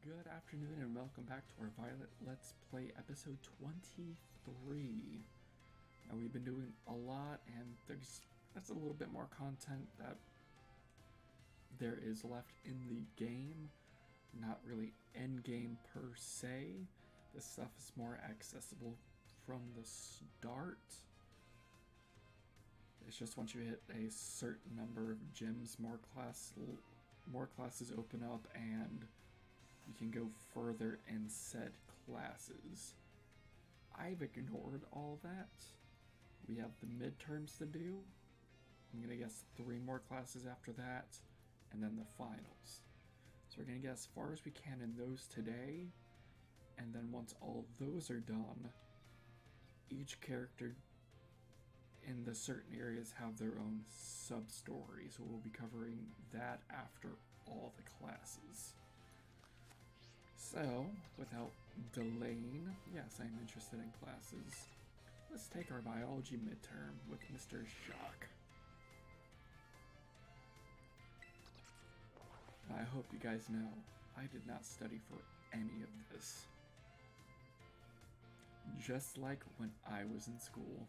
Good afternoon and welcome back to our Violet Let's Play episode 23. Now we've been doing a lot and there's a little bit more content that there is left in the game. Not really endgame per se. This stuff is more accessible from the start. It's just once you hit a certain number of gyms, more classes open up and you can go further in said classes. I've ignored all that. We have the midterms to do. I'm gonna guess 3 more classes after that, and then the finals. So we're gonna get as far as we can in those today, and then once all of those are done, each character in the certain areas have their own sub-story, so we'll be covering that after all the classes. So, without delaying, yes, I'm interested in classes. Let's take our biology midterm with Mr. Shock. I hope you guys know, I did not study for any of this. Just like when I was in school.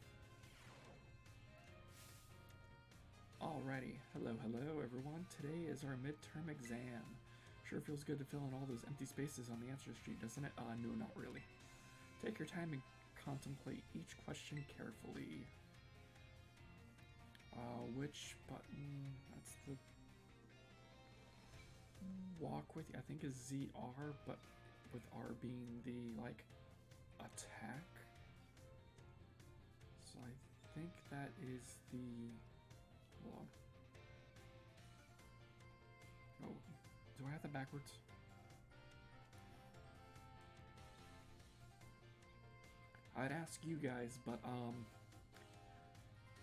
Alrighty, hello everyone. Today is our midterm exam. Sure feels good to fill in all those empty spaces on the answer sheet, doesn't it? No, not really. Take your time and contemplate each question carefully. Which button? That's the walk with, I think is ZR, but with R being the, like, attack. So I think that is the, hold on. Oh. Do I have that backwards? I'd ask you guys, but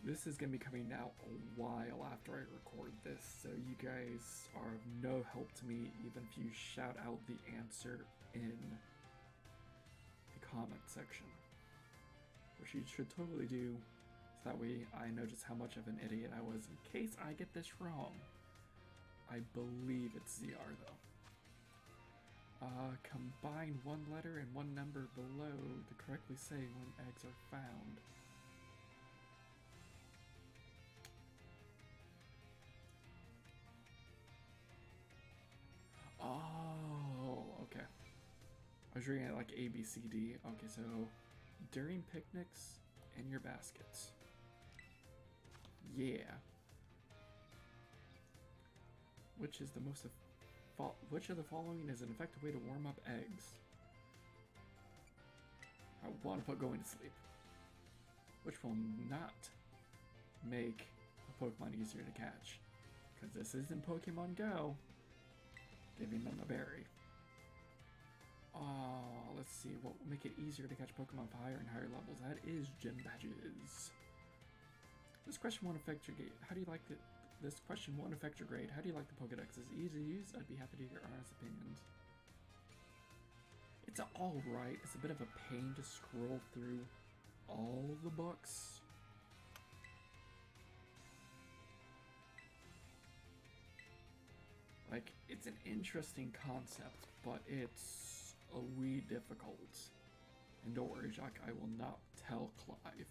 this is gonna be coming out a while after I record this, so you guys are of no help to me even if you shout out the answer in the comment section. Which you should totally do, so that way I know just how much of an idiot I was in case I get this wrong. I believe it's ZR though. Combine one letter and one number below to correctly say when eggs are found. Oh, okay. I was reading it like A, B, C, D. Okay, so during picnics in your baskets. Yeah. Which of the following is an effective way to warm up eggs? I want to put going to sleep. Which will not make a Pokemon easier to catch. Because this isn't Pokemon Go. Giving them a berry. Oh, let's see. What will make it easier to catch Pokemon for higher and higher levels? That is gym badges. This question won't affect your game. How do you like it? This question won't affect your grade. How do you like the Pokedex? Is it easy to use? I'd be happy to hear your honest opinions. It's alright. It's a bit of a pain to scroll through all the books. Like, it's an interesting concept, but it's a wee difficult. And don't worry, Jacques, I will not tell Clive.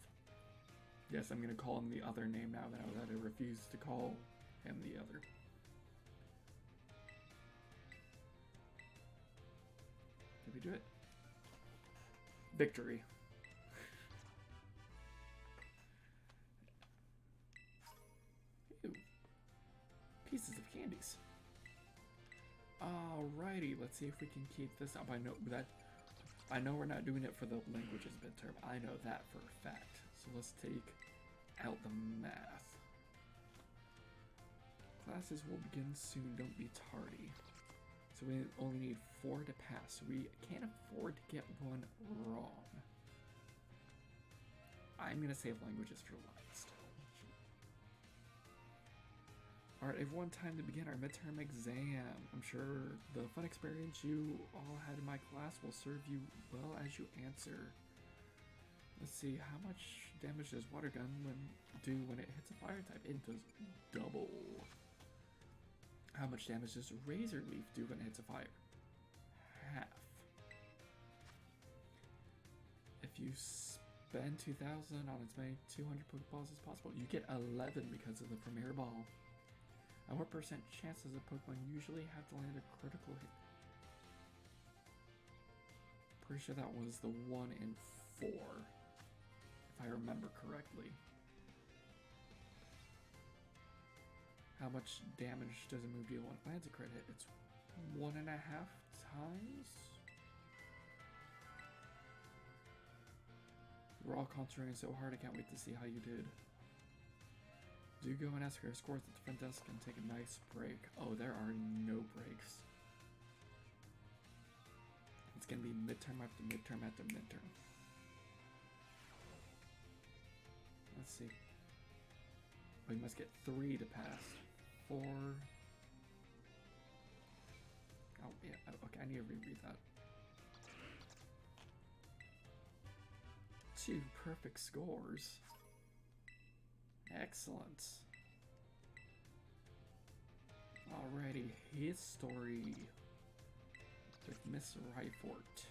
Yes, I'm gonna call him the other name now that I refuse to call him the other. Did we do it? Victory. Ew. Pieces of candies. Alrighty, let's see if we can keep this up. I know we're not doing it for the languages midterm. I know that for a fact. So let's take out the math. Classes will begin soon, don't be tardy. So we only need 4 to pass. We can't afford to get one wrong. I'm gonna save languages for last. Alright, everyone, time to begin our midterm exam. I'm sure the fun experience you all had in my class will serve you well as you answer. Let's see, how much damage does Water Gun do when it hits a fire type? It does double. How much damage does Razor Leaf do when it hits a fire? half. If you spend 2,000 on as many 200 Pokeballs as possible, you get 11 because of the Premier Ball. And what percent chance does a Pokemon usually have to land a critical hit? Pretty sure that was the 1 in 4, if I remember correctly. How much damage does a move deal when it lands a crit hit? It's 1.5 times? We're all concentrating so hard, I can't wait to see how you did. Do go and ask your scores at the front desk and take a nice break. Oh, there are no breaks. It's gonna be midterm after midterm after midterm. Let's see. We must get 3 to pass. 4. Oh, yeah. Okay, I need to reread that. 2 perfect scores. Excellent. Alrighty, history with Miss Ryfort.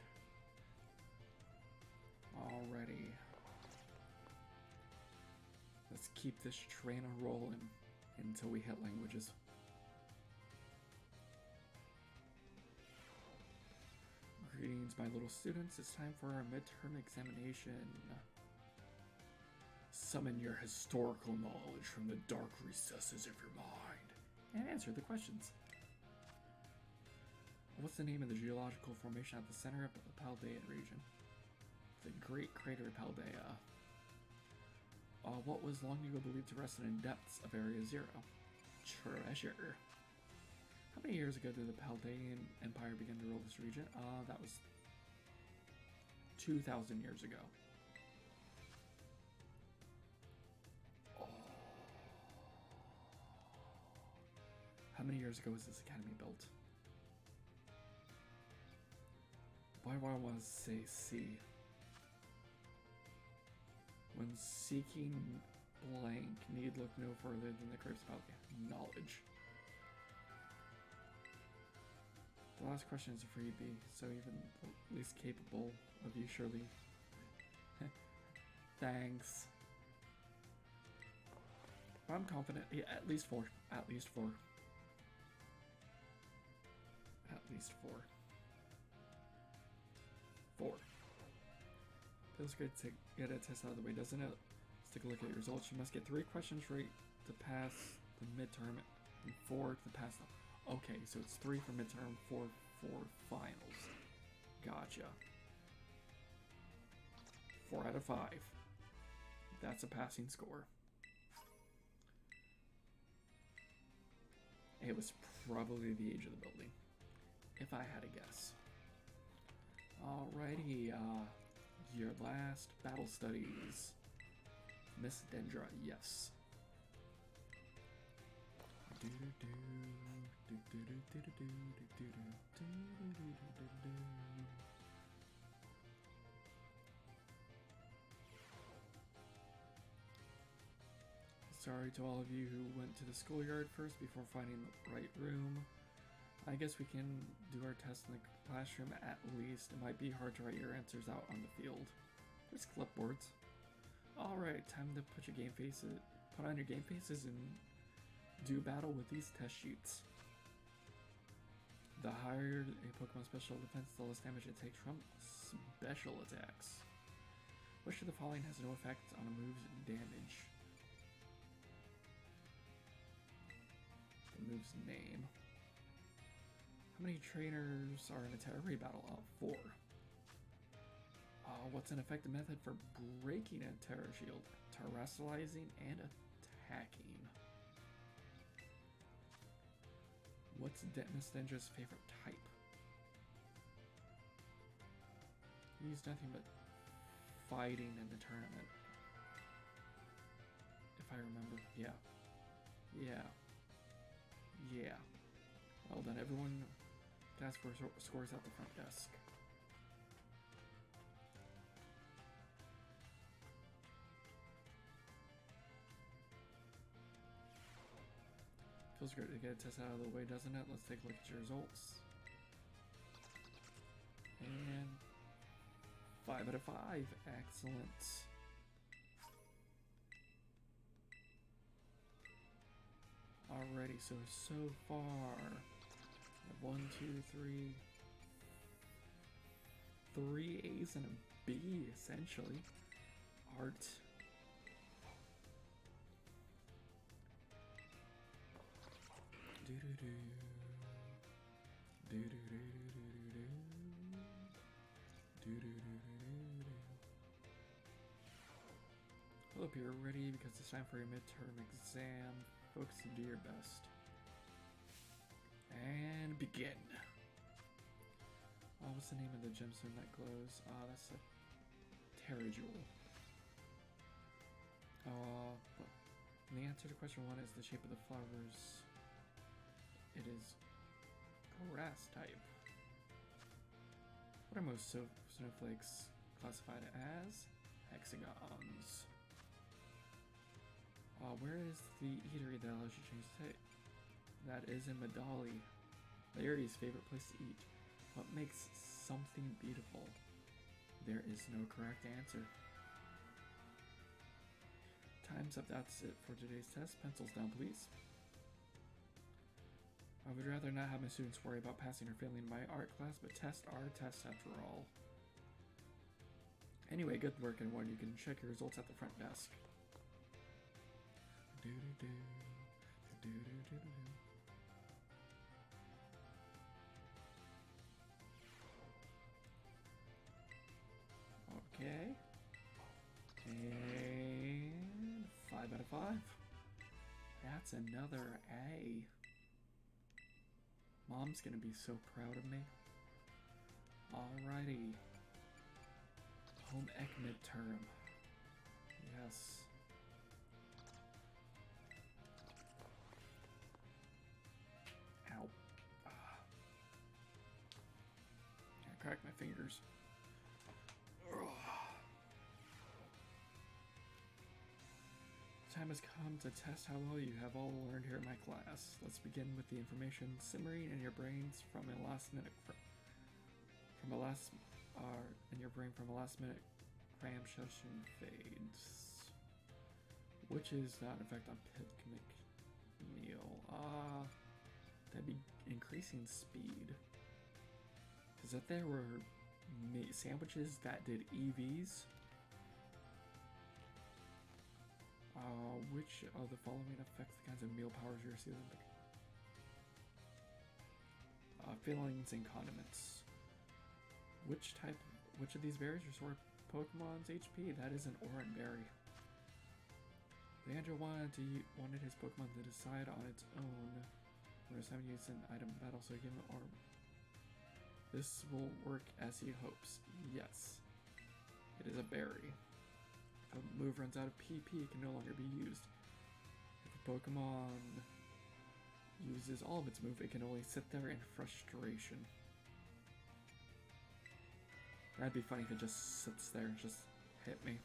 Alrighty. Let's keep this train rolling until we hit languages. Greetings, my little students. It's time for our midterm examination. Summon your historical knowledge from the dark recesses of your mind and answer the questions. What's the name of the geological formation at the center of the Paldea region? The Great Crater Paldea. What was long ago believed to rest in the depths of Area 0? Treasure. How many years ago did the Paldean Empire begin to rule this region? That was 2,000 years ago. How many years ago was this academy built? Why do I want to say C? When seeking blank, need look no further than the crypts about knowledge. The last question is a freebie, so even the least capable of you surely. Thanks. I'm confident. Yeah, at least 4. At least 4. At least 4. 4. Feels good to get a test out of the way, doesn't it? Let's take a look at your results. You must get 3 questions right to pass the midterm and 4 to pass them. Okay, so it's 3 for midterm, 4 for finals. Gotcha. 4 out of 5. That's a passing score. It was probably the age of the building, if I had a guess. Alrighty, your last battle studies. Miss Dendra, yes. Sorry to all of you who went to the schoolyard first before finding the right room. I guess we can do our test in the classroom at least. It might be hard to write your answers out on the field. There's clipboards. Alright, time to put on your game faces and do battle with these test sheets. The higher a Pokemon special defense, the less damage it takes from special attacks. Which of the following has no effect on a move's damage? The move's name. How many trainers are in a Terry battle? 4. What's an effective method for breaking a Terra Shield? Terrestrializing and attacking. What's Miss Dendra's favorite type? He's nothing but fighting in the tournament. If I remember. Yeah. Well then, everyone can ask for scores at the front desk. Feels great to get a test out of the way, doesn't it? Let's take a look at your results. 5 out of 5. Excellent. Alrighty, so far, 1, 2, 3, 3 A's and a B, essentially. Art. Do-do-do. Do-do-do-do-do-do. Do-do-do-do-do-do. Hope you're ready because it's time for your midterm exam. Focus and do your best. And begin. Oh, what's the name of the gemstone that glows? That's a Terrajewel. The answer to question 1 is the shape of the flowers. It is grass type. What are most snowflakes classified as? Hexagons. Where is the eatery that allows you to change state? That is in Medali. Larry's favorite place to eat. What makes something beautiful? There is no correct answer. Time's up. That's it for today's test. Pencils down, please. I would rather not have my students worry about passing or failing my art class, but tests are tests after all. Anyway, good work, everyone. You can check your results at the front desk. Okay. And 5 out of 5. That's another A. Mom's gonna be so proud of me. Alrighty. Home ec midterm. Yes. Ow. I cracked my fingers. Ugh. Time has come to test how well you have all learned here in my class. Let's begin with the information simmering in your brains from a last minute cram session fades, which is not in fact a picnic meal. That'd be increasing speed. Because if there were sandwiches that did EVs, which of the following affects the kinds of meal powers you're receiving? Fillings and condiments. Which of these berries restore Pokemon's HP? That is an orange berry. Leandro wanted his Pokemon to decide on its own when it's time to use an item battle, so give him an orb. This will work as he hopes. Yes. It is a berry. If a move runs out of PP, it can no longer be used. If a Pokemon uses all of its move, it can only sit there in frustration. That'd be funny if it just sits there and just hit me.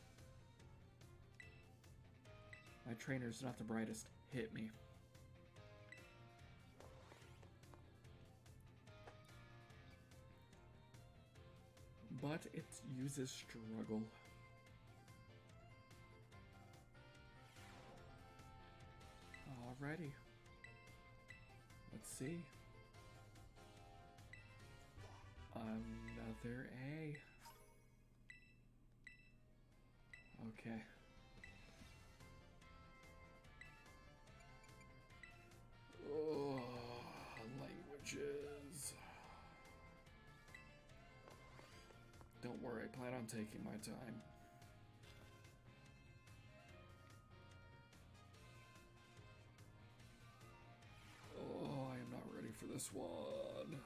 My trainer's not the brightest. Hit me. But it uses struggle. Alrighty. Let's see. Another A. Okay. Oh, languages. Don't worry, I plan on taking my time. Oh, I am not ready for this one.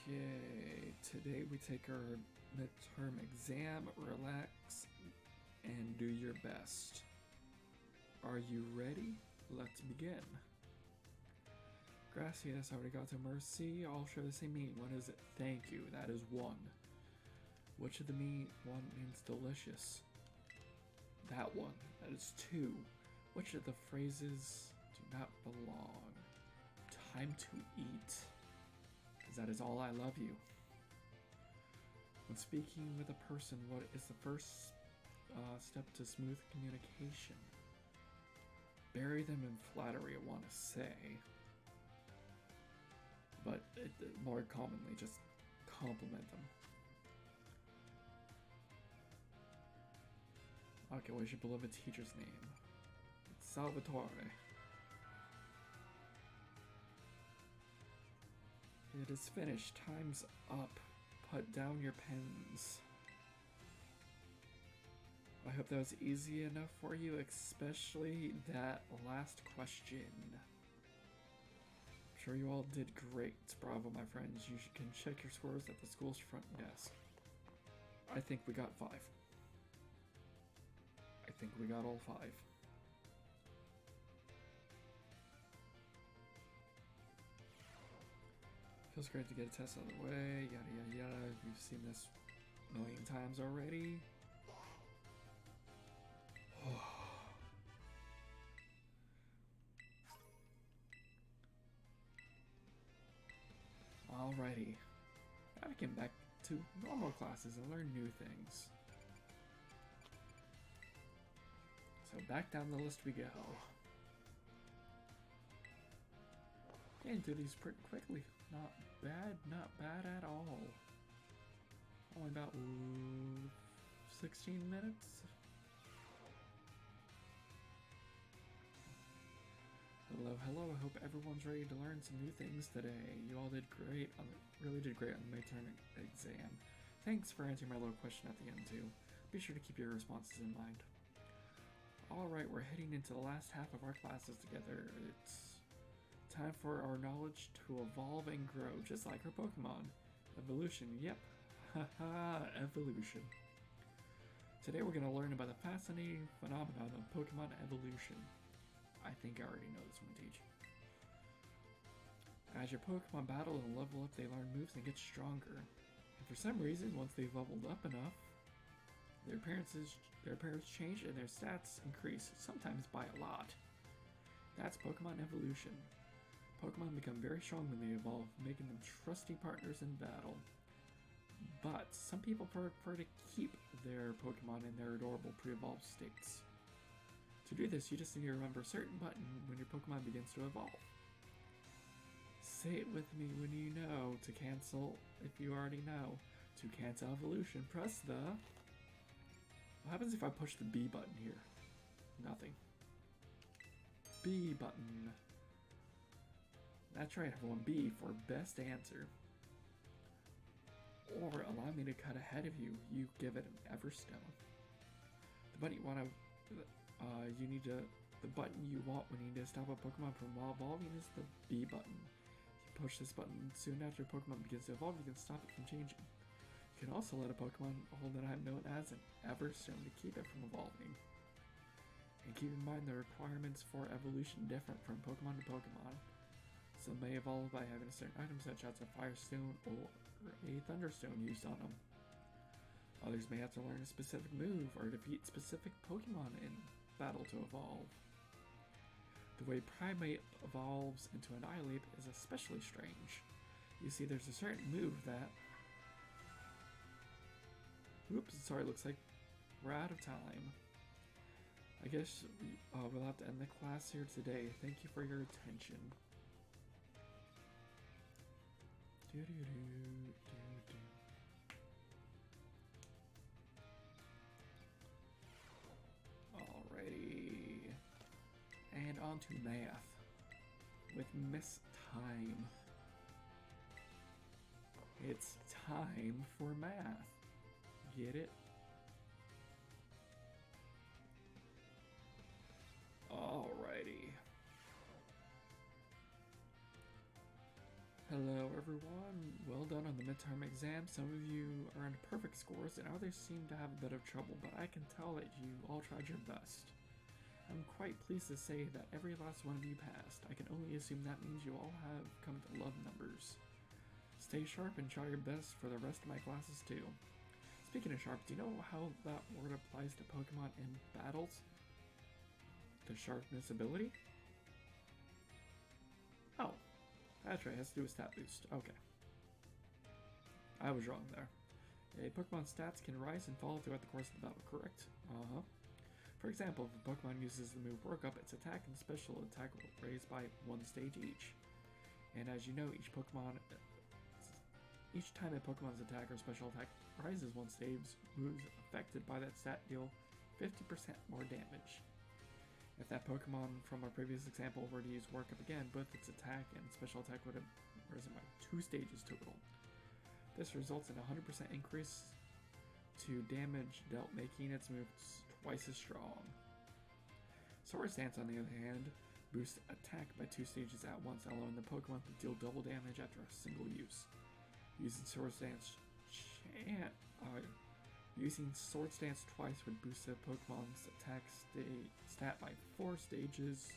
Okay, today we take our midterm exam, relax, and do your best. Are you ready? Let's begin. Gracias, arigato, merci, all share the same meaning. What is it? Thank you, that is 1. Which of the one means delicious? That one, that is 2. Which of the phrases do not belong? Time to eat. Because that is all I love you. When speaking with a person, what is the first step to smooth communication? Bury them in flattery, I want to say. But more commonly, just compliment them. Okay, what's your beloved teacher's name? It's Salvatore. It is finished. Time's up. Put down your pens. I hope that was easy enough for you, especially that last question. I'm sure you all did great. Bravo, my friends. You can check your scores at the school's front desk. I think we got 5. I think we got all 5. Feels great to get a test out of the way, yada yada yada. We've seen this a million times already. Alrighty. Now we can back to normal classes and learn new things. So back down the list we go. And do these pretty quickly. Not bad at all. Only about 16 minutes. Hello, I hope everyone's ready to learn some new things today. You all did great really did great on the midterm exam. Thanks for answering my little question at the end too. Be sure to keep your responses in mind. Alright, we're heading into the last half of our classes together. It's time for our knowledge to evolve and grow, just like our Pokemon. Evolution, yep. Haha, evolution. Today we're going to learn about the fascinating phenomenon of Pokemon evolution. I think I already know this one, Teach. As your Pokemon battle and level up, they learn moves and get stronger. And for some reason, once they've leveled up enough, their appearance change and their stats increase, sometimes by a lot. That's Pokemon evolution. Pokemon become very strong when they evolve, making them trusty partners in battle. But some people prefer to keep their Pokemon in their adorable pre-evolved states. To do this, you just need to remember a certain button when your Pokemon begins to evolve. Say it with me when you know. To cancel, if you already know. To cancel evolution, press the... What happens if I push the B button here? Nothing. B button. That's right, everyone. B for best answer. Or allow me to cut ahead of you. You give it an Everstone. The button you want to... the button you want when you need to stop a Pokemon from evolving is the B button. If you push this button soon after your Pokemon begins to evolve, you can stop it from changing. You can also let a Pokemon hold an item known as an Everstone to keep it from evolving. And keep in mind the requirements for evolution different from Pokemon to Pokemon. Some may evolve by having a certain item such as a Firestone or a Thunderstone used on them. Others may have to learn a specific move or defeat specific Pokemon in battle to evolve. The way Primate evolves into an Annihilape is especially strange. You see, there's a certain move that... Oops, sorry, looks like we're out of time. I guess we'll have to end the class here today. Thank you for your attention. Alrighty. And on to math with Miss Time. It's time for math. Get it? Alrighty. Hello everyone, well done on the midterm exam. Some of you earned perfect scores and others seem to have a bit of trouble, but I can tell that you all tried your best. I'm quite pleased to say that every last one of you passed. I can only assume that means you all have come to love numbers. Stay sharp and try your best for the rest of my classes too. Speaking of sharp, do you know how that word applies to Pokemon in battles? The sharpness ability? Oh, that's right, it has to do with stat boost. Okay. I was wrong there. A Pokemon's stats can rise and fall throughout the course of the battle, correct? For example, if a Pokemon uses the move Work Up, its attack and special attack will raise by 1 stage each. And as you know, each time a Pokemon's attack or special attack rises 1 stage, moves affected by that stat deal 50% more damage. If that Pokemon from our previous example were to use Work Up again, both its attack and special attack would have risen by 2 stages total. This results in a 100% increase to damage dealt, making its moves twice as strong. Swords Dance, on the other hand, boosts attack by 2 stages at once, allowing the Pokemon to deal double damage after a single use. Using Swords Dance twice would boost a Pokemon's attack stat by 4 stages.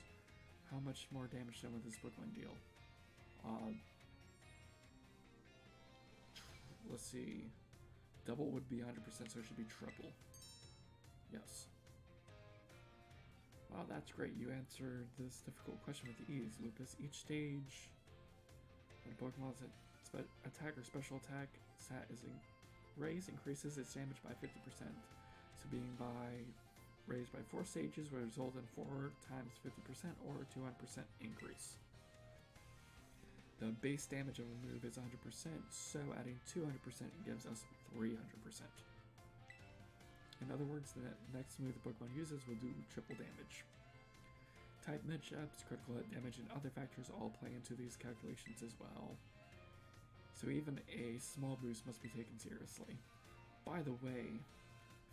How much more damage then would this Pokemon deal? Let's see. Double would be 100%, so it should be triple. Yes. Wow, that's great. You answered this difficult question with ease, Lupus. Each stage, when a Pokemon's attack or special attack stat is raised, increases its damage by 50%. So being raised by 4 stages would result in 4 times 50% or 200% increase. The base damage of a move is 100%, so adding 200% gives us 300%. In other words, the next move the Pokemon uses will do triple damage. Type matchups, critical hit damage, and other factors all play into these calculations as well. So even a small boost must be taken seriously. By the way,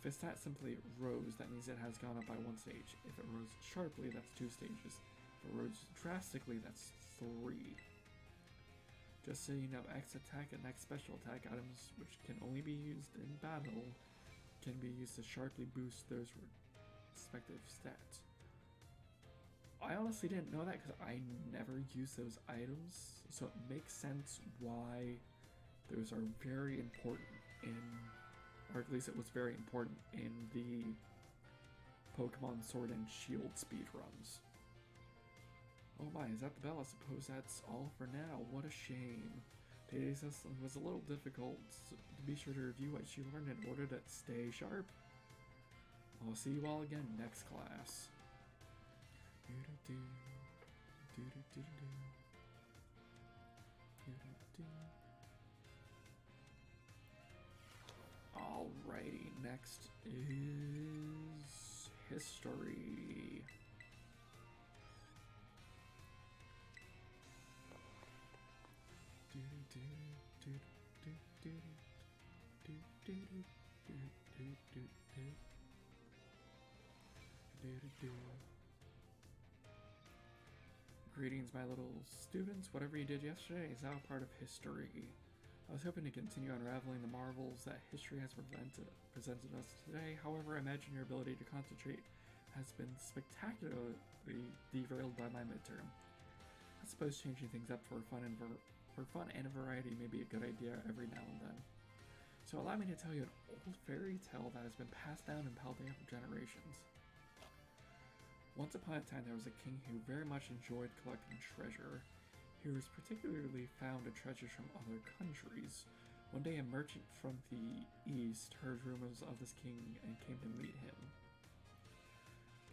if a stat simply rose, that means it has gone up by 1 stage. If it rose sharply, that's 2 stages. If it rose drastically, that's 3. Just so you know, X attack and X special attack items, which can only be used in battle, can be used to sharply boost those respective stats. I honestly didn't know that because I never use those items, so it makes sense why those are very important or at least it was very important in the Pokemon Sword and Shield speedruns. Oh my, is that the bell? I suppose that's all for now. What a shame. Today's lesson was a little difficult, so be sure to review what you learned in order to stay sharp. I'll see you all again next class. Alrighty, next is history. Greetings, my little students. Whatever you did yesterday is now part of history. I was hoping to continue unraveling the marvels that history has presented us today. However, I imagine your ability to concentrate has been spectacularly derailed by my midterm. I suppose changing things up for fun and variety may be a good idea every now and then. So allow me to tell you an old fairy tale that has been passed down in Paldea for generations. Once upon a time, there was a king who very much enjoyed collecting treasure. He was particularly fond of treasures from other countries. One day, a merchant from the east heard rumors of this king and came to meet him.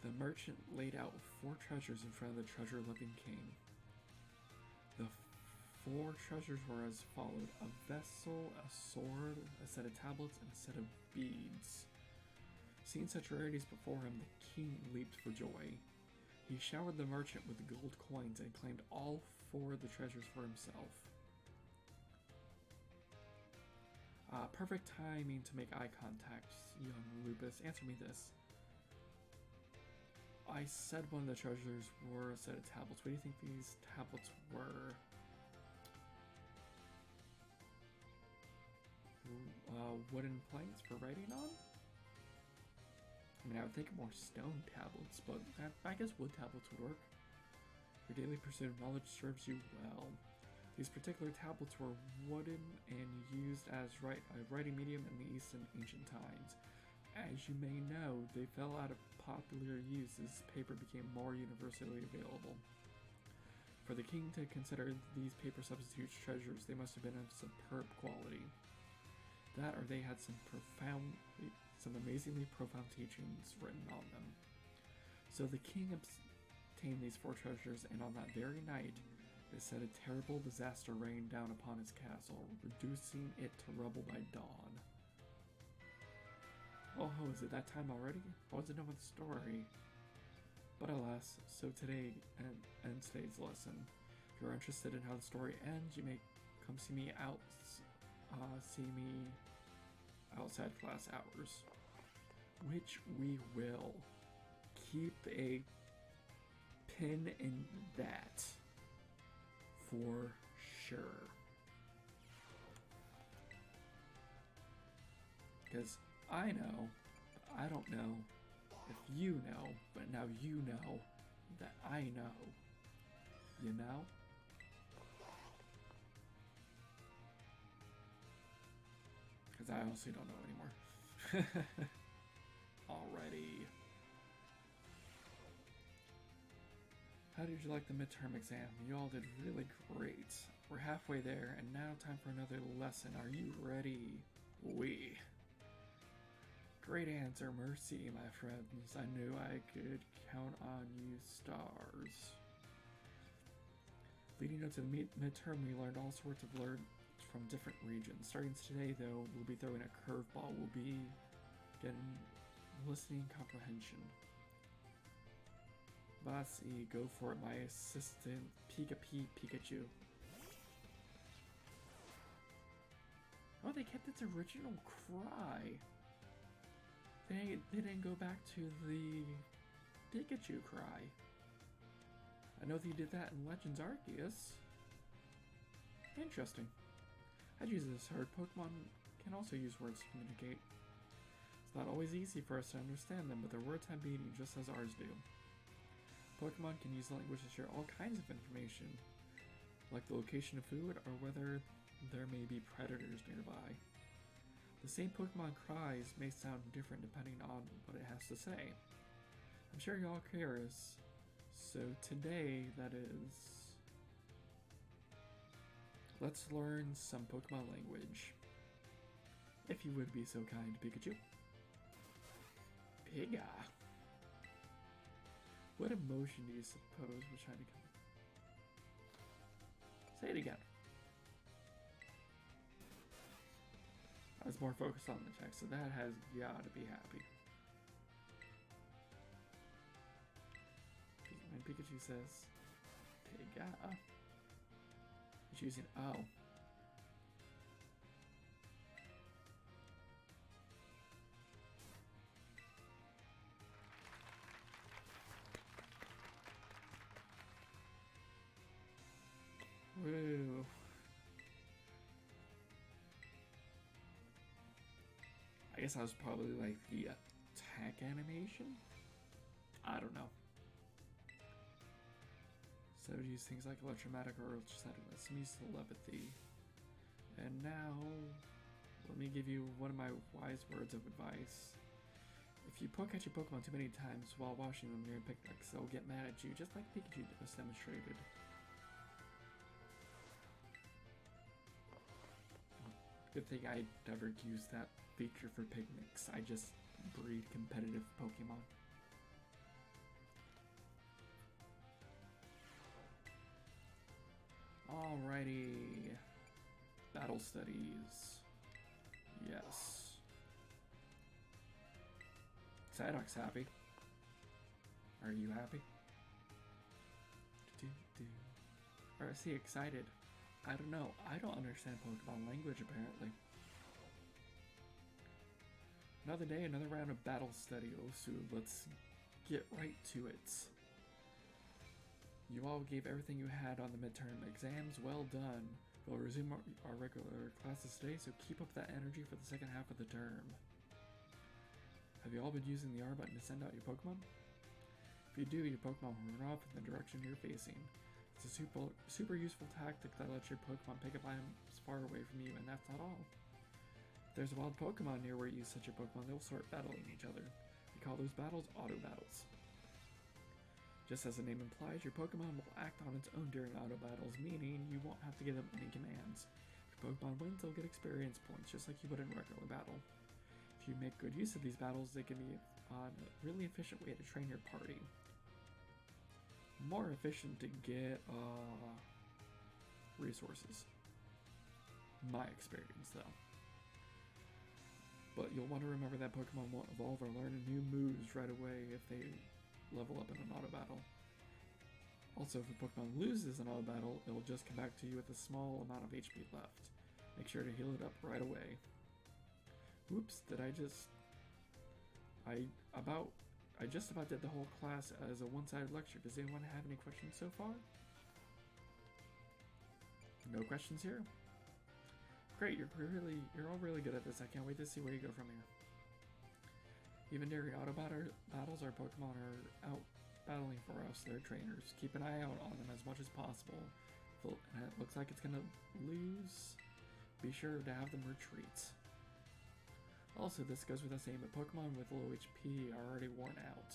The merchant laid out 4 treasures in front of the treasure-loving king. The 4 treasures were as followed: a vessel, a sword, a set of tablets, and a set of beads. Seeing such rarities before him, the king leaped for joy. He showered the merchant with gold coins and claimed all 4 of the treasures for himself. Perfect timing to make eye contact, young Lupus. Answer me this. I said one of the treasures were a set of tablets. What do you think these tablets were? Wooden planks for writing on? I mean, I would think more stone tablets, but I guess wood tablets would work. Your daily pursuit of knowledge serves you well. These particular tablets were wooden and used as a writing medium in the East in ancient times. As you may know, they fell out of popular use as paper became more universally available. For the king to consider these paper substitutes treasures, they must have been of superb quality. That or they had some amazingly profound teachings written on them. So the king obtained these 4 treasures, and on that very night, it said a terrible disaster rained down upon his castle, reducing it to rubble by dawn. Oh, is it that time already? I wasn't done with the story. But alas, so today ends today's lesson. If you're interested in how the story ends, you may come see me outside class hours, which we will. Keep a pin in that for sure. Because I know, but I don't know if you know, but now you know that I know. You know? Because I honestly don't know anymore. Alrighty. How did you like the midterm exam? You all did really great. We're halfway there, and now time for another lesson. Are you ready? Oui. Great answer, Mercy, my friends. I knew I could count on you stars. Leading up to the midterm, we learned all sorts of words from different regions. Starting today, though, we'll be throwing a curveball. We'll be getting listening comprehension. Bossy, go for it, my assistant Pikachu. Oh, they kept its original cry. They didn't go back to the Pikachu cry. I know they did that in Legends Arceus. Interesting. I'd use this heard. Pokemon can also use words to communicate. It's not always easy for us to understand them, but their words have meaning just as ours do. Pokemon can use language to share all kinds of information, like the location of food or whether there may be predators nearby. The same Pokemon cries may sound different depending on what it has to say. I'm sure you're all curious, so today, that is, let's learn some Pokemon language. If you would be so kind, Pikachu. Piga. What emotion do you suppose was trying to come? Say it again. I was more focused on the text, so that has got to be happy. When Pikachu says Piga, it's using O. Woo. I guess I was probably like the attack animation? I don't know. So to use things like electromagnetic or electrostatic, some use telepathy. And now, let me give you one of my wise words of advice. If you catch your Pokemon too many times while washing them during picnics, they'll get mad at you, just like Pikachu was demonstrated. Good thing I never used that feature for picnics. I just breed competitive Pokemon. Alrighty. Battle studies. Yes. Psyduck's happy. Are you happy? Or is he excited? I don't know. I don't understand Pokemon language, apparently. Another day, another round of battle study. Oh, so let's get right to it. You all gave everything you had on the midterm exams. Well done. We'll resume our regular classes today, so keep up that energy for the second half of the term. Have you all been using the R button to send out your Pokemon? If you do, your Pokemon will run off in the direction you're facing. It's a super useful tactic that lets your Pokemon pick up items far away from you, and that's not all. If there's a wild Pokemon near where you set your Pokemon, they'll start battling each other. We call those battles auto battles. Just as the name implies, your Pokemon will act on its own during auto battles, meaning you won't have to give them any commands. If Pokemon wins, they'll get experience points, just like you would in regular battle. If you make good use of these battles, they can be a really efficient way to train your party. More efficient to get resources. My experience, though. But you'll want to remember that Pokemon won't evolve or learn new moves right away if they level up in an auto battle. Also, if a Pokemon loses an auto battle, it'll just come back to you with a small amount of HP left. Make sure to heal it up right away. Whoops, did I just... I just about did the whole class as a one-sided lecture. Does anyone have any questions so far? No questions here? Great, you're all really good at this. I can't wait to see where you go from here. Even during auto battles, our Pokemon are out battling for us, their trainers. Keep an eye out on them as much as possible. And it looks like it's gonna lose. Be sure to have them retreat. Also, this goes without saying, but Pokemon with low HP are already worn out.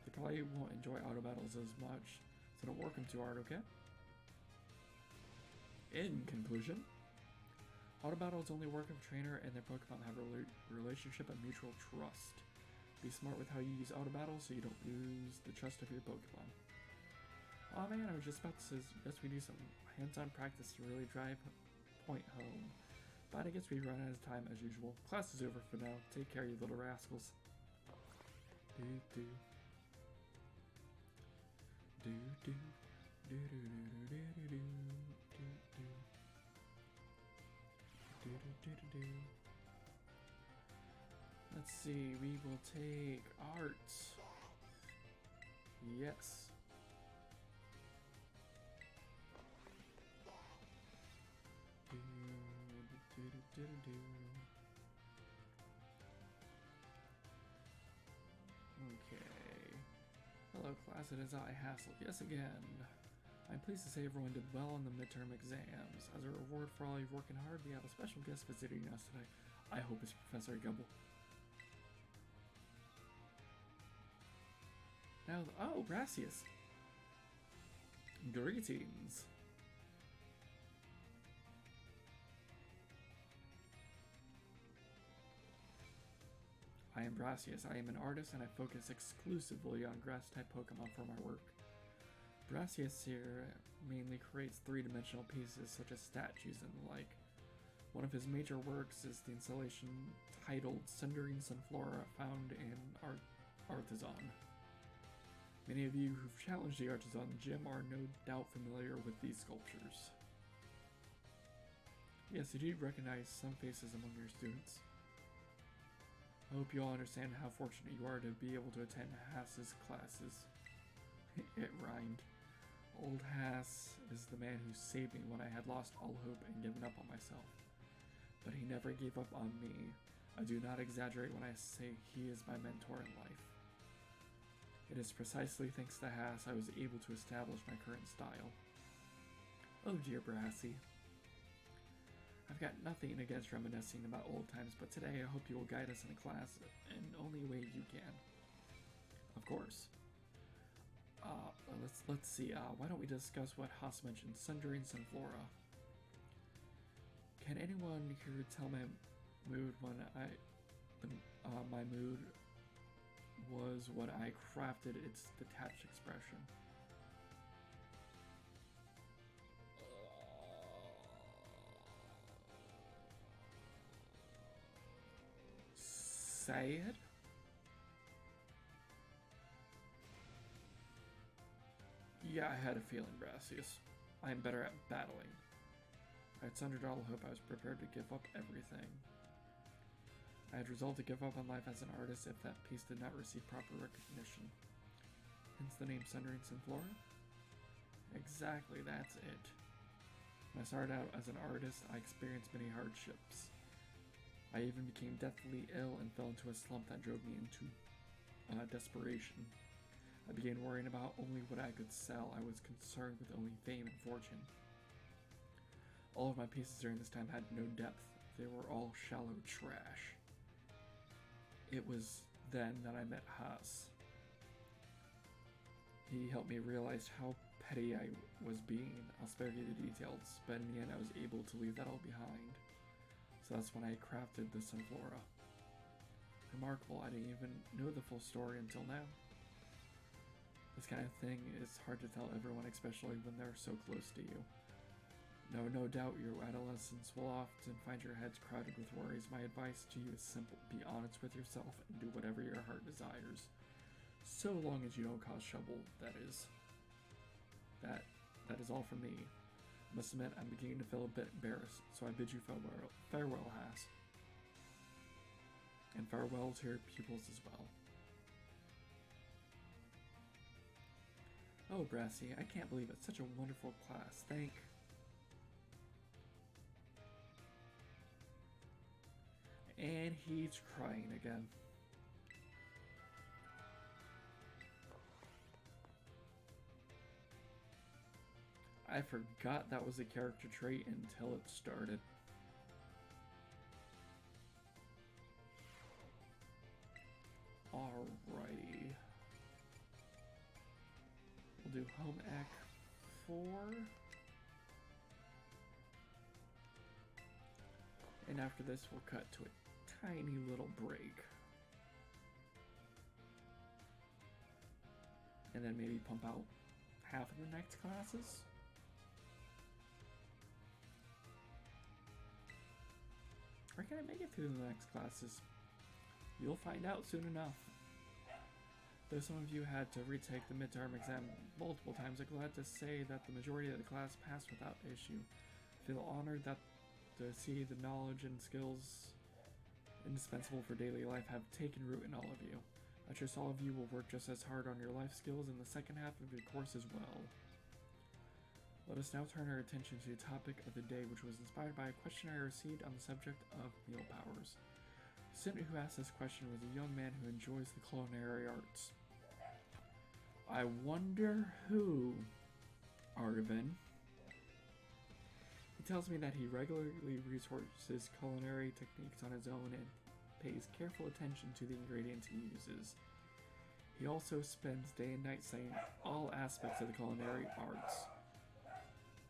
They probably won't enjoy auto battles as much, so don't work them too hard, okay? In conclusion, auto battles only work if trainer and their Pokemon have a relationship of mutual trust. Be smart with how you use auto battles so you don't lose the trust of your Pokemon. Aw man, I was just about to suggest we do some hands-on practice to really drive point home. But I guess we run out of time as usual. Class is over for now. Take care, you little rascals. Let's see, we will take art. Yes. Okay. Hello class, it is I, Hassel. Yes again. I'm pleased to say everyone did well on the midterm exams. As a reward for all your working hard, we have a special guest visiting us today. I hope it's Professor Gumble. Now, oh, Brassius. Greetings. I am Brassius. I am an artist and I focus exclusively on grass-type Pokemon for my work. Brassius here mainly creates three-dimensional pieces such as statues and the like. One of his major works is the installation titled Sundering Sunflora found in Artisan. Many of you who've challenged the Artisan gym are no doubt familiar with these sculptures. Yes, you do recognize some faces among your students. I hope you all understand how fortunate you are to be able to attend Hass's classes. It rhymed. Old Hass is the man who saved me when I had lost all hope and given up on myself. But he never gave up on me. I do not exaggerate when I say he is my mentor in life. It is precisely thanks to Hass I was able to establish my current style. Oh dear Brassy. I've got nothing against reminiscing about old times, but today I hope you will guide us in a class in only way you can. Of course. Let's see, why don't we discuss what Haas mentioned, Sundering Sunflora. Can anyone here tell my mood when my mood was what I crafted its detached expression? Sad? Yeah, I had a feeling, Brassius. I am better at battling. I had sundered all hope. I was prepared to give up everything. I had resolved to give up on life as an artist if that piece did not receive proper recognition. Hence the name Sundering Sunflora? Exactly, that's it. When I started out as an artist, I experienced many hardships. I even became deathly ill and fell into a slump that drove me into desperation. I began worrying about only what I could sell. I was concerned with only fame and fortune. All of my pieces during this time had no depth. They were all shallow trash. It was then that I met Haas. He helped me realize how petty I was being. I'll spare you the details, but in the end I was able to leave that all behind. So that's when I crafted the Sunflora. Remarkable, I didn't even know the full story until now. This kind of thing is hard to tell everyone, especially when they're so close to you. No doubt your adolescents will often find your heads crowded with worries. My advice to you is simple. Be honest with yourself and do whatever your heart desires. So long as you don't cause trouble, that is. That is all from me. I must admit, I'm beginning to feel a bit embarrassed, so I bid you farewell, Hass. And farewell to your pupils as well. Oh, Brassy, I can't believe it's such a wonderful class. And he's crying again. I forgot that was a character trait until it started. Alrighty. We'll do Home Ec 4. And after this, we'll cut to a tiny little break. And then maybe pump out half of the next classes. Or can I make it through the next classes? You'll find out soon enough. Though some of you had to retake the midterm exam multiple times, I'm glad to say that the majority of the class passed without issue. I feel honored that to see the knowledge and skills indispensable for daily life have taken root in all of you. I trust all of you will work just as hard on your life skills in the second half of your course as well. Let us now turn our attention to the topic of the day, which was inspired by a question I received on the subject of meal powers. The student who asked this question was a young man who enjoys the culinary arts. I wonder who, Arvin. He tells me that he regularly researches culinary techniques on his own and pays careful attention to the ingredients he uses. He also spends day and night studying all aspects of the culinary arts.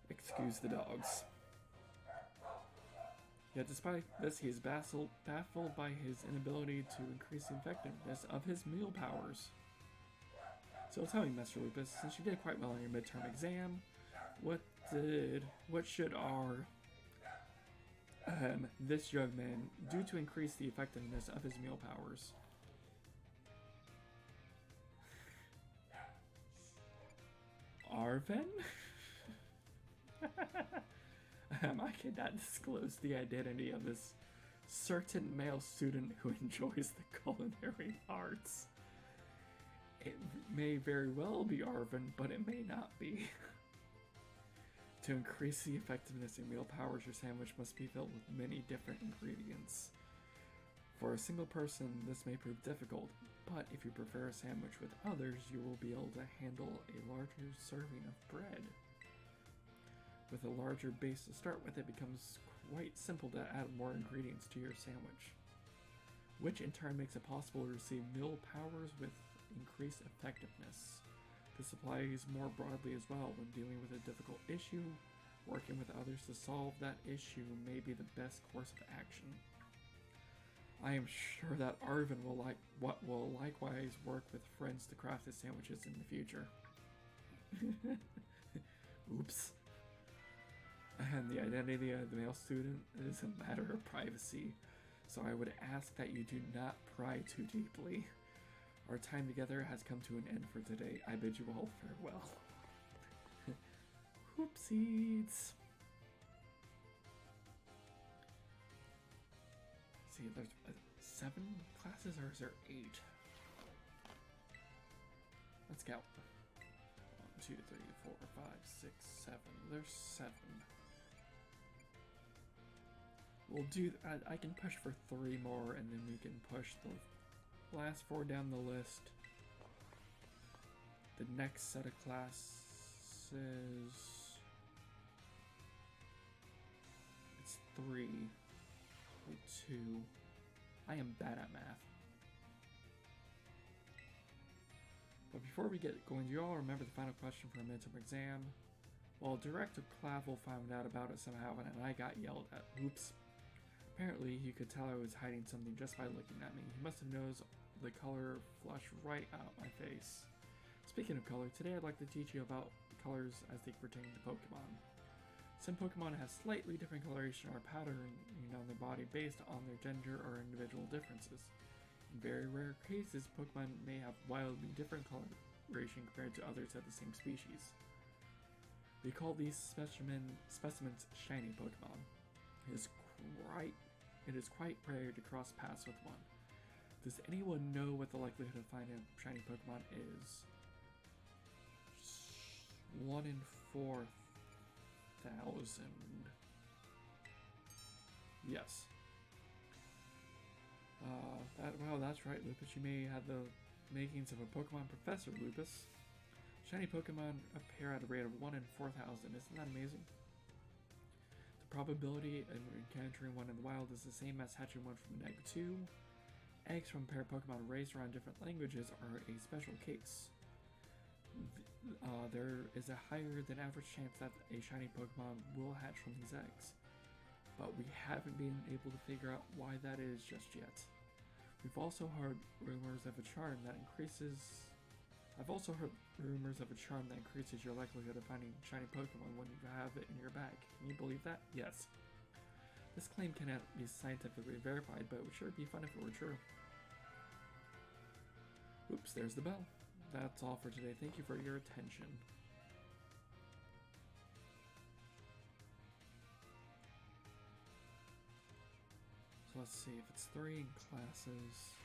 Excuse the dogs. Yet despite this, he is baffled by his inability to increase the effectiveness of his meal powers. So tell me, Master Lupus, since you did quite well on your midterm exam, what should our this young man do to increase the effectiveness of his meal powers? Arvin? I cannot disclose the identity of this certain male student who enjoys the culinary arts. It may very well be Arvin, but it may not be. To increase the effectiveness of meal powers, your sandwich must be filled with many different ingredients. For a single person, this may prove difficult, but if you prefer a sandwich with others, you will be able to handle a larger serving of bread. With a larger base to start with, it becomes quite simple to add more ingredients to your sandwich, which in turn makes it possible to receive meal powers with increased effectiveness. This applies more broadly as well when dealing with a difficult issue. Working with others to solve that issue may be the best course of action. I am sure that Arvin will likewise work with friends to craft his sandwiches in the future. Oops. And the identity of the male student is a matter of privacy, so I would ask that you do not pry too deeply. Our time together has come to an end for today. I bid you all farewell. Whoopsies. See, there's 7 classes, or is there 8? Let's count. 1, 2, 3, 4, 5, 6, 7. There's 7. We'll do. I can push for 3 more, and then we can push the last 4 down the list. The next set of classes. It's 3. 2. I am bad at math. But before we get going, do you all remember the final question for a midterm exam? Well, Director Clavel found out about it somehow, and I got yelled at. Oops. Apparently, he could tell I was hiding something just by looking at me. He must have noticed the color flush right out my face. Speaking of color, today I'd like to teach you about colors as they pertain to Pokemon. Some Pokemon have slightly different coloration or patterning on their body based on their gender or individual differences. In very rare cases, Pokemon may have wildly different coloration compared to others of the same species. We call these specimens shiny Pokemon. It is quite rare to cross paths with one. Does anyone know what the likelihood of finding a shiny Pokemon is? 1 in 4,000. Yes. That's right, Lupus. You may have the makings of a Pokemon professor, Lupus. Shiny Pokemon appear at a rate of 1 in 4,000. Isn't that amazing? The probability of encountering one in the wild is the same as hatching one from an egg, too. Eggs from paired Pokemon raised around different languages are a special case. There is a higher than average chance that a shiny Pokemon will hatch from these eggs, but we haven't been able to figure out why that is just yet. I've also heard rumors of a charm that increases your likelihood of finding shiny Pokemon when you have it in your bag. Can you believe that? Yes. This claim cannot be scientifically verified, but it would sure be fun if it were true. Oops, there's the bell. That's all for today. Thank you for your attention. So let's see, if it's 3 classes,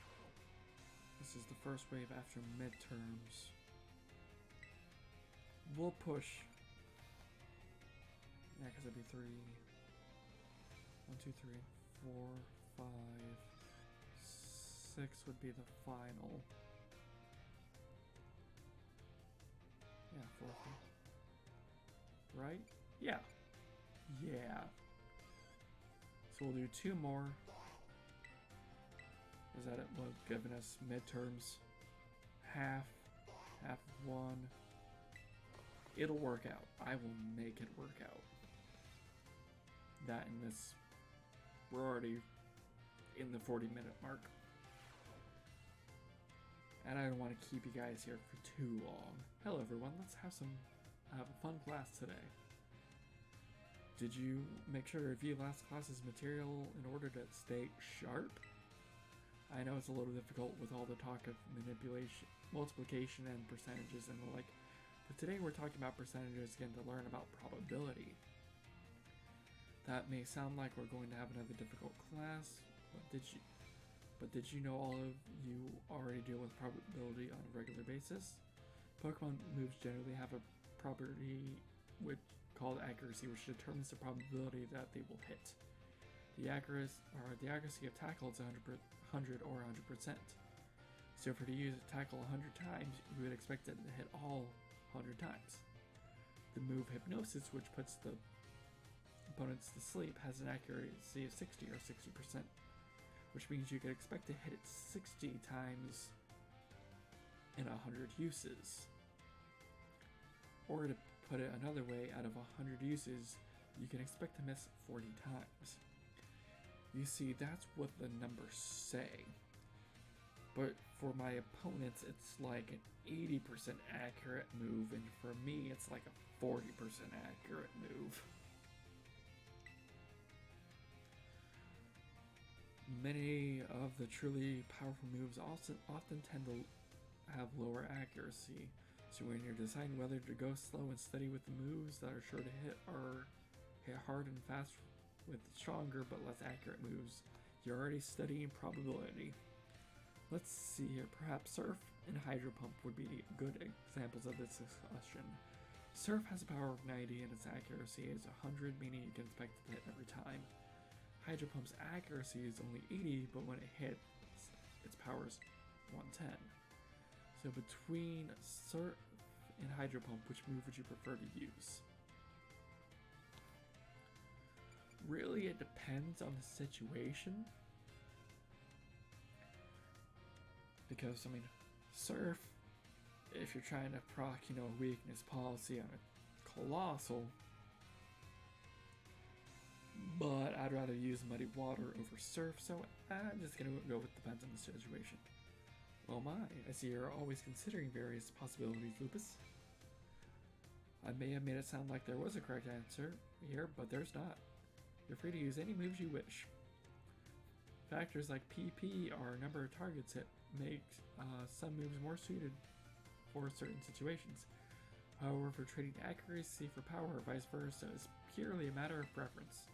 this is the first wave after midterms. We'll push. Yeah, because it'd be 3. 1, 2, 3, 4, 5, 6 would be the final. Yeah, 4. Right? Yeah. Yeah. So we'll do 2 more. Is that it? Well, giving us midterms. Half 1. It'll work out. I will make it work out. That and this. We're already in the 40-minute mark. And I don't want to keep you guys here for too long. Hello everyone, let's have a fun class today. Did you make sure to review last class's material in order to stay sharp? I know it's a little difficult with all the talk of manipulation, multiplication, and percentages and the like, but today we're talking about percentages again to learn about probability. That may sound like we're going to have another difficult class, but did you know all of you already deal with probability on a regular basis? Pokemon moves generally have a property called accuracy, which determines the probability that they will hit. The accuracy of tackle is 100 or 100%. So if we're to use a tackle 100 times, we would expect it to hit all 100 times. The move Hypnosis, which puts the opponents to sleep, has an accuracy of 60 or 60%, which means you could expect to hit it 60 times in 100 uses. Or to put it another way, out of 100 uses, you can expect to miss 40 times. You see, that's what the numbers say. But for my opponents, it's like an 80% accurate move, and for me, it's like a 40% accurate move. Many of the truly powerful moves often tend to have lower accuracy, so when you're deciding whether to go slow and steady with the moves that are sure to hit or hit hard and fast with stronger but less accurate moves, you're already studying probability. Let's see here, perhaps Surf and Hydro Pump would be good examples of this discussion. Surf has a power of 90 and its accuracy is 100, meaning you can expect it to hit every time. Hydro Pump's accuracy is only 80, but when it hits, its power is 110. So between Surf and Hydro Pump, which move would you prefer to use? Really, it depends on the situation. Because, I mean, Surf if you're trying to proc, weakness policy on a colossal, but I'd rather use muddy water over surf, so I'm just gonna go with depends on the situation. Oh my, I see you're always considering various possibilities, Lupus. I may have made it sound like there was a correct answer here, but there's not. You're free to use any moves you wish. Factors like PP or number of targets hit make some moves more suited for certain situations. However, for trading accuracy for power or vice versa is purely a matter of preference.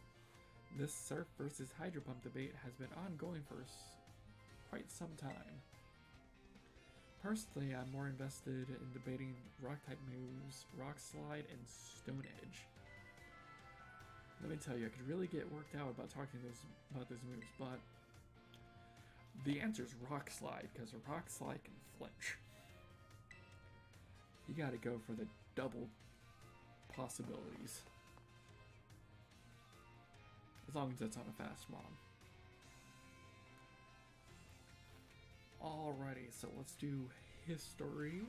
This surf versus hydro pump debate has been ongoing for quite some time. Personally, I'm more invested in debating rock-type moves, Rock Slide, and Stone Edge. Let me tell you, I could really get worked out about talking about those moves, but the answer is Rock Slide, because a Rock Slide can flinch. You gotta go for the double possibilities. As long as it's on a fast mon. Alrighty, so let's do history.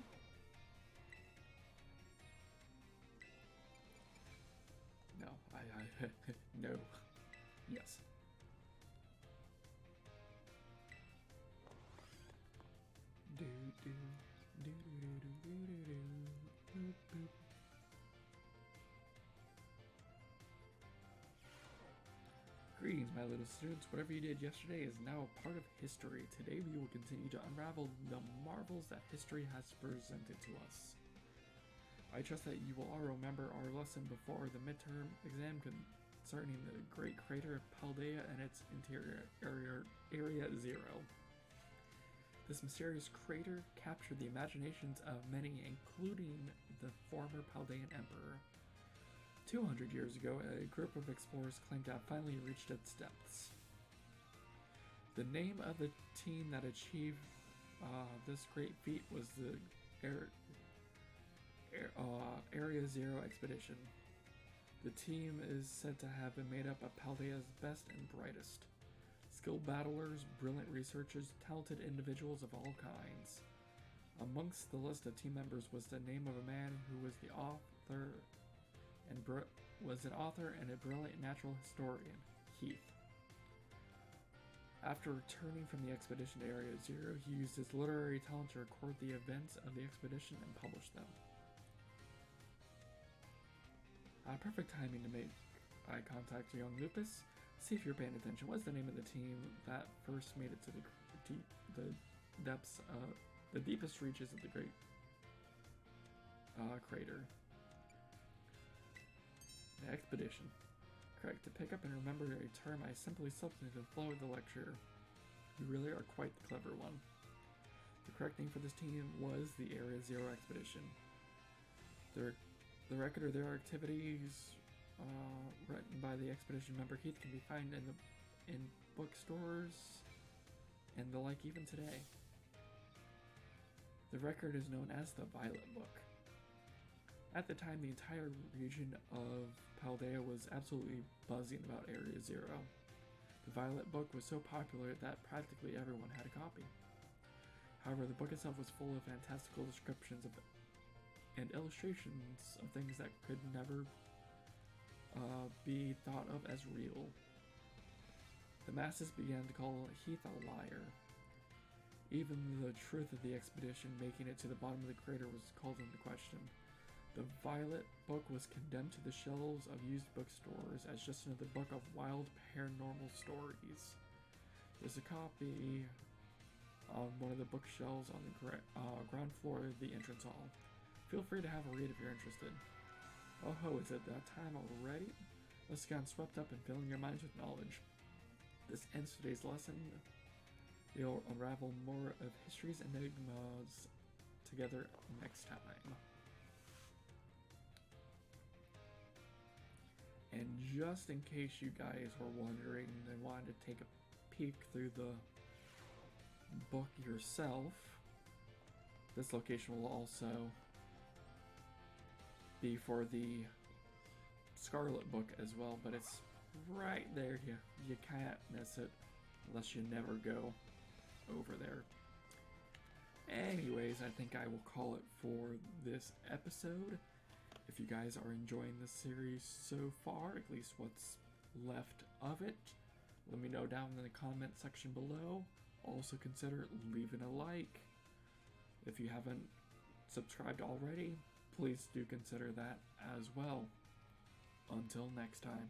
No, no. Yes. Greetings, my little students. Whatever you did yesterday is now a part of history. Today we will continue to unravel the marvels that history has presented to us. I trust that you will all remember our lesson before the midterm exam concerning the great crater of Paldea and its interior area 0. This mysterious crater captured the imaginations of many, including the former Paldean emperor. 200 years ago, a group of explorers claimed to have finally reached its depths. The name of the team that achieved this great feat was the Area 0 expedition. The team is said to have been made up of Paldea's best and brightest. Skilled battlers, brilliant researchers, talented individuals of all kinds. Amongst the list of team members was the name of a man who was the author and a brilliant natural historian, Heath. After returning from the expedition to Area 0, he used his literary talent to record the events of the expedition and publish them. Perfect timing to make eye contact to young Lupus. See if you're paying attention. What's the name of the team that first made it to the depths, the deepest reaches of the great crater? The expedition. Correct. To pick up and remember a term, I simply substituted the flow of the lecture. You really are quite the clever one. The correct name for this team was the Area 0 expedition. The record of their activities written by the expedition member Heath can be found in bookstores and the like even today. The record is known as the Violet Book. At the time, the entire region of Paldea was absolutely buzzing about Area 0. The Violet Book was so popular that practically everyone had a copy. However, the book itself was full of fantastical descriptions and illustrations of things that could never be thought of as real. The masses began to call Heath a liar. Even the truth of the expedition making it to the bottom of the crater was called into question. The Violet Book was condemned to the shelves of used bookstores as just another book of wild paranormal stories. There's a copy on one of the bookshelves on the ground floor of the entrance hall. Feel free to have a read if you're interested. Oh ho, is it that time already? Let's get swept up and filling your minds with knowledge. This ends today's lesson. We'll unravel more of history's enigmas together next time. And just in case you guys were wondering and wanted to take a peek through the book yourself, this location will also be for the Scarlet Book as well, but it's right there. You can't miss it unless you never go over there. Anyways, I think I will call it for this episode. If you guys are enjoying this series so far, at least what's left of it, let me know down in the comment section below. Also consider leaving a like. If you haven't subscribed already, please do consider that as well. Until next time.